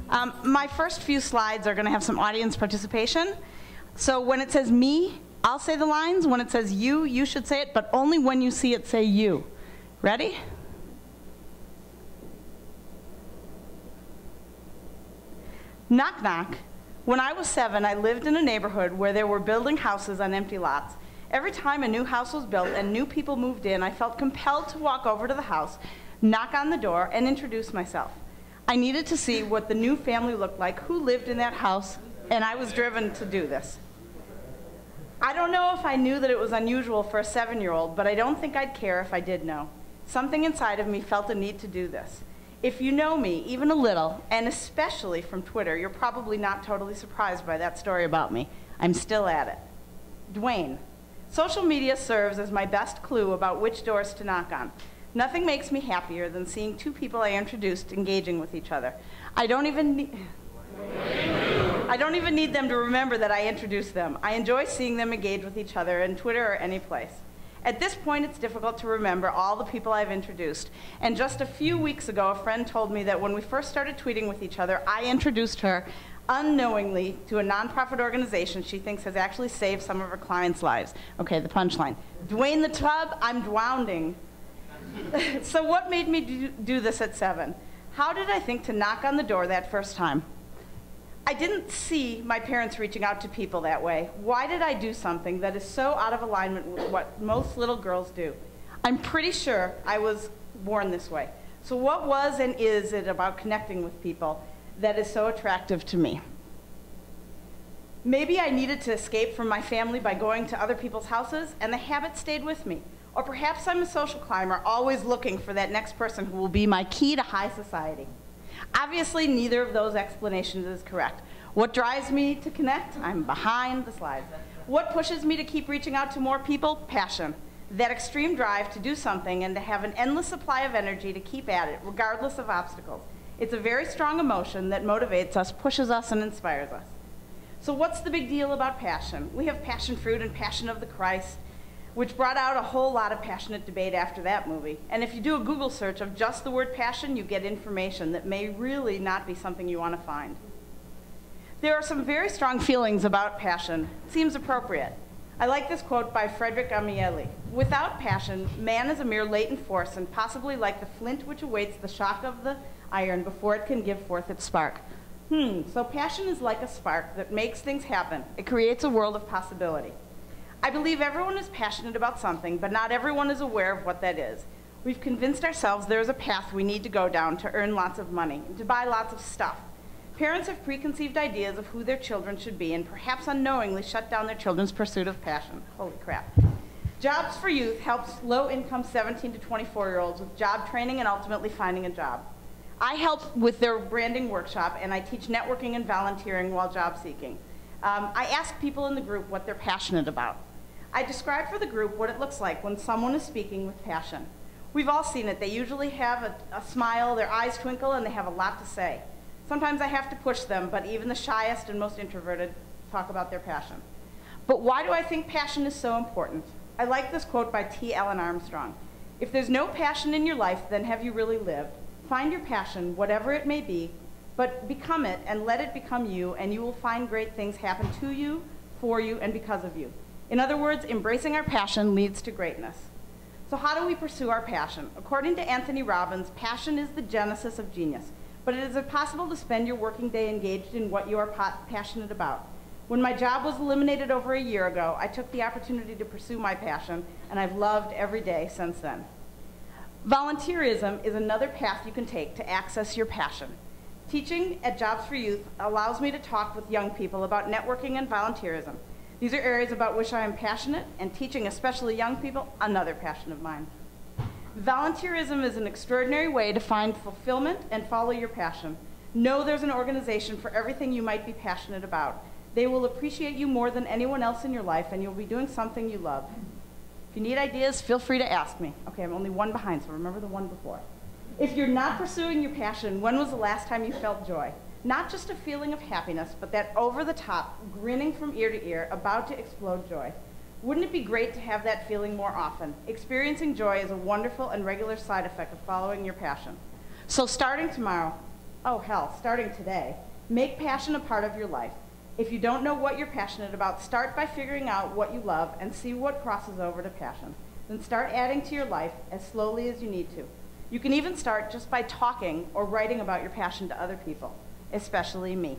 My first few slides are going to have some audience participation. So when it says me, I'll say the lines. When it says you, you should say it, but only when you see it say you. Ready? Knock, knock. When I was 7, I lived in a neighborhood where they were building houses on empty lots. Every time a new house was built and new people moved in, I felt compelled to walk over to the house, knock on the door, and introduce myself. I needed to see what the new family looked like, who lived in that house, and I was driven to do this. I don't know if I knew that it was unusual for a 7-year-old, but I don't think I'd care if I did know. Something inside of me felt a need to do this. If you know me, even a little, and especially from Twitter, you're probably not totally surprised by that story about me. I'm still at it. Dwayne. Social media serves as my best clue about which doors to knock on. Nothing makes me happier than seeing two people I introduced engaging with each other. I don't even need them to remember that I introduced them. I enjoy seeing them engage with each other in Twitter or any place. At this point, it's difficult to remember all the people I've introduced. And just a few weeks ago, a friend told me that when we first started tweeting with each other, I introduced her unknowingly to a nonprofit organization she thinks has actually saved some of her clients' lives. Okay, the punchline. Dwayne the Tub, I'm drowning. So what made me do this at 7? How did I think to knock on the door that first time? I didn't see my parents reaching out to people that way. Why did I do something that is so out of alignment with what most little girls do? I'm pretty sure I was born this way. So what was and is it about connecting with people that is so attractive to me? Maybe I needed to escape from my family by going to other people's houses, and the habit stayed with me. Or perhaps I'm a social climber, always looking for that next person who will be my key to high society. Obviously, neither of those explanations is correct. What drives me to connect? I'm behind the slides. What pushes me to keep reaching out to more people? Passion. That extreme drive to do something and to have an endless supply of energy to keep at it, regardless of obstacles. It's a very strong emotion that motivates us, pushes us, and inspires us. So what's the big deal about passion? We have passion fruit and Passion of the Christ, which brought out a whole lot of passionate debate after that movie. And if you do a Google search of just the word passion, you get information that may really not be something you want to find. There are some very strong feelings about passion. It seems appropriate. I like this quote by Frederick Amieli. Without passion, man is a mere latent force and possibly like the flint which awaits the shock of the iron before it can give forth its spark. So passion is like a spark that makes things happen. It creates a world of possibility. I believe everyone is passionate about something, but not everyone is aware of what that is. We've convinced ourselves there is a path we need to go down to earn lots of money, and to buy lots of stuff. Parents have preconceived ideas of who their children should be, and perhaps unknowingly shut down their children's pursuit of passion. Holy crap. Jobs for Youth helps low-income 17 to 24-year-olds with job training and ultimately finding a job. I help with their branding workshop, and I teach networking and volunteering while job seeking. I ask people in the group what they're passionate about. I describe for the group what it looks like when someone is speaking with passion. We've all seen it. They usually have a smile, their eyes twinkle, and they have a lot to say. Sometimes I have to push them, but even the shyest and most introverted talk about their passion. But why do I think passion is so important? I like this quote by T. Ellen Armstrong. If there's no passion in your life, then have you really lived? Find your passion, whatever it may be, but become it and let it become you, and you will find great things happen to you, for you, and because of you. In other words, embracing our passion leads to greatness. So how do we pursue our passion? According to Anthony Robbins, passion is the genesis of genius. But it is impossible to spend your working day engaged in what you are passionate about. When my job was eliminated over a year ago, I took the opportunity to pursue my passion, and I've loved every day since then. Volunteerism is another path you can take to access your passion. Teaching at Jobs for Youth allows me to talk with young people about networking and volunteerism. These are areas about which I am passionate, and teaching, especially young people, another passion of mine. Volunteerism is an extraordinary way to find fulfillment and follow your passion. Know there's an organization for everything you might be passionate about. They will appreciate you more than anyone else in your life, and you'll be doing something you love. If you need ideas, feel free to ask me. Okay, I'm only one behind, so remember the one before. If you're not pursuing your passion, when was the last time you felt joy? Not just a feeling of happiness, but that over-the-top, grinning from ear to ear, about to explode joy. Wouldn't it be great to have that feeling more often? Experiencing joy is a wonderful and regular side effect of following your passion. So starting tomorrow, Oh hell, starting today. Make passion a part of your life. If you don't know what you're passionate about, start by figuring out what you love and see what crosses over to passion. Then start adding to your life as slowly as you need to. You can even start just by talking or writing about your passion to other people, especially me.